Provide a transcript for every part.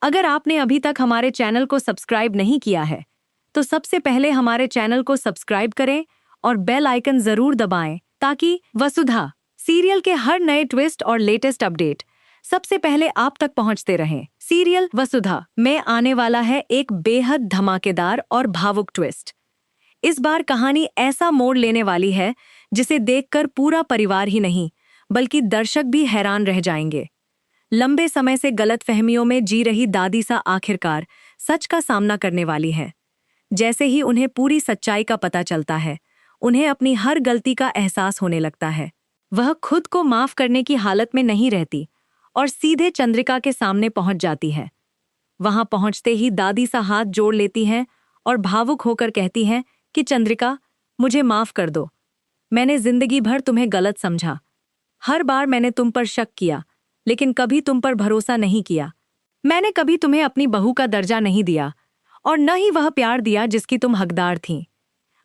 अगर आपने अभी तक हमारे चैनल को सब्सक्राइब नहीं किया है, तो सबसे पहले हमारे चैनल को सब्सक्राइब करें और बेल आइकन जरूर दबाएं ताकि वसुधा सीरियल के हर नए ट्विस्ट और लेटेस्ट अपडेट सबसे पहले आप तक पहुंचते रहें। सीरियल वसुधा में आने वाला है एक बेहद धमाकेदार और भावुक ट्विस्ट। इस बार कहानी ऐसा मोड़ लेने वाली है जिसे देखकर पूरा परिवार ही नहीं बल्कि दर्शक भी हैरान रह जाएंगे। लंबे समय से गलतफहमियों में जी रही दादी सा आखिरकार सच का सामना करने वाली है। जैसे ही उन्हें पूरी सच्चाई का पता चलता है, उन्हें अपनी हर गलती का एहसास होने लगता है। वह खुद को माफ करने की हालत में नहीं रहती और सीधे चंद्रिका के सामने पहुंच जाती है। वहां पहुंचते ही दादी सा हाथ जोड़ लेती हैं और भावुक होकर कहती हैं कि चंद्रिका, मुझे माफ कर दो। मैंने जिंदगी भर तुम्हें गलत समझा। हर बार मैंने तुम पर शक किया, लेकिन कभी तुम पर भरोसा नहीं किया। मैंने कभी तुम्हें अपनी बहू का दर्जा नहीं दिया और न ही वह प्यार दिया जिसकी तुम हकदार थीं।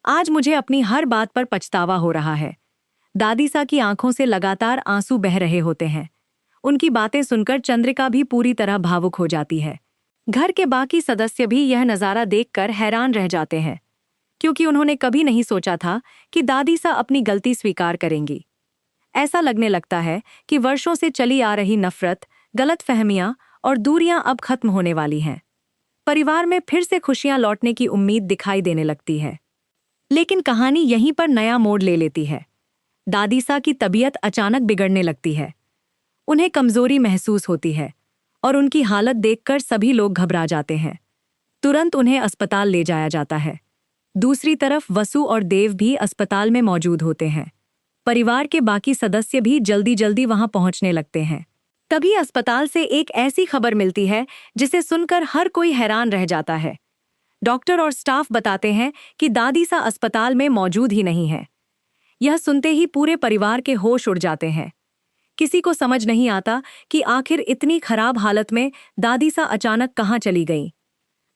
आज मुझे अपनी हर बात पर पछतावा हो रहा है। दादी सा की आंखों से लगातार आंसू बह रहे होते हैं। उनकी बातें सुनकर चंद्रिका भी पूरी तरह भावुक हो जाती है। घर के बाकी सदस्य भी यह नज़ारा देखकर हैरान रह जाते हैं, क्योंकि उन्होंने कभी नहीं सोचा था कि दादी सा अपनी गलती स्वीकार करेंगी। ऐसा लगने लगता है कि वर्षों से चली आ रही नफरत, गलतफहमियां और दूरियां अब खत्म होने वाली हैं। परिवार में फिर से खुशियां लौटने की उम्मीद दिखाई देने लगती है। लेकिन कहानी यहीं पर नया मोड़ ले लेती है। दादी सा की तबीयत अचानक बिगड़ने लगती है। उन्हें कमजोरी महसूस होती है और उनकी हालत देखकर सभी लोग घबरा जाते हैं। तुरंत उन्हें अस्पताल ले जाया जाता है। दूसरी तरफ वसु और देव भी अस्पताल में मौजूद होते हैं। परिवार के बाकी सदस्य भी जल्दी जल्दी वहां पहुंचने लगते हैं। तभी अस्पताल से एक ऐसी खबर मिलती है जिसे सुनकर हर कोई हैरान रह जाता है। डॉक्टर और स्टाफ बताते हैं कि दादी सा अस्पताल में मौजूद ही नहीं है। यह सुनते ही पूरे परिवार के होश उड़ जाते हैं। किसी को समझ नहीं आता कि आखिर इतनी खराब हालत में दादी सा अचानक कहाँ चली गई।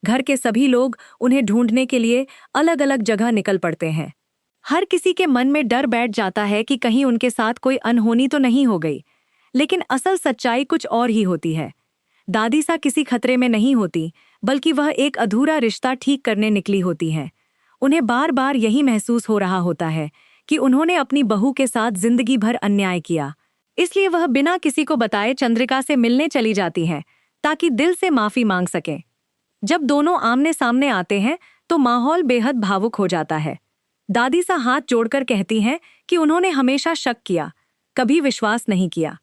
घर के सभी लोग उन्हें ढूंढने के लिए अलग अलग जगह निकल पड़ते हैं। हर किसी के मन में डर बैठ जाता है कि कहीं उनके साथ कोई अनहोनी तो नहीं हो गई। लेकिन असल सच्चाई कुछ और ही होती है। दादी सा किसी खतरे में नहीं होती, बल्कि वह एक अधूरा रिश्ता ठीक करने निकली होती हैं। उन्हें बार बार यही महसूस हो रहा होता है कि उन्होंने अपनी बहू के साथ जिंदगी भर अन्याय किया। इसलिए वह बिना किसी को बताए चंद्रिका से मिलने चली जाती हैं ताकि दिल से माफी मांग सकें। जब दोनों आमने सामने आते हैं तो माहौल बेहद भावुक हो जाता है। दादी सा हाथ जोड़कर कहती हैं कि उन्होंने हमेशा शक किया, कभी विश्वास नहीं किया।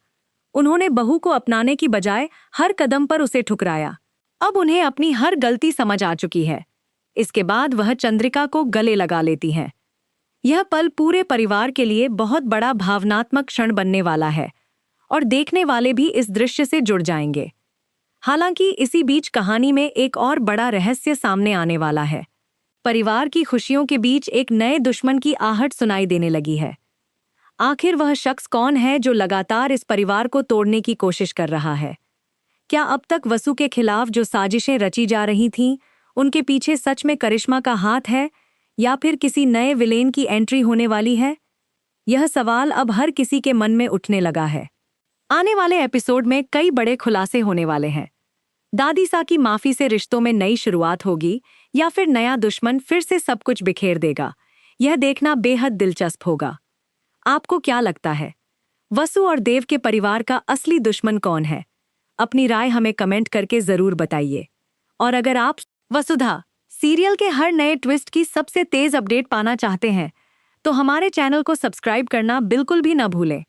उन्होंने बहू को अपनाने की बजाय हर कदम पर उसे ठुकराया। अब उन्हें अपनी हर गलती समझ आ चुकी है। इसके बाद वह चंद्रिका को गले लगा लेती हैं। यह पल पूरे परिवार के लिए बहुत बड़ा भावनात्मक क्षण बनने वाला है और देखने वाले भी इस दृश्य से जुड़ जाएंगे। हालांकि इसी बीच कहानी में एक और बड़ा रहस्य सामने आने वाला है। परिवार की खुशियों के बीच एक नए दुश्मन की आहट सुनाई देने लगी है। आखिर वह शख्स कौन है जो लगातार इस परिवार को तोड़ने की कोशिश कर रहा है? क्या अब तक वसु के खिलाफ जो साजिशें रची जा रही थीं, उनके पीछे सच में करिश्मा का हाथ है या फिर किसी नए विलेन की एंट्री होने वाली है? यह सवाल अब हर किसी के मन में उठने लगा है। आने वाले एपिसोड में कई बड़े खुलासे होने वाले हैं। दादी सा की माफी से रिश्तों में नई शुरुआत होगी या फिर नया दुश्मन फिर से सब कुछ बिखेर देगा, यह देखना बेहद दिलचस्प होगा। आपको क्या लगता है, वसु और देव के परिवार का असली दुश्मन कौन है? अपनी राय हमें कमेंट करके जरूर बताइए। और अगर आप वसुधा सीरियल के हर नए ट्विस्ट की सबसे तेज अपडेट पाना चाहते हैं, तो हमारे चैनल को सब्सक्राइब करना बिल्कुल भी न भूलें।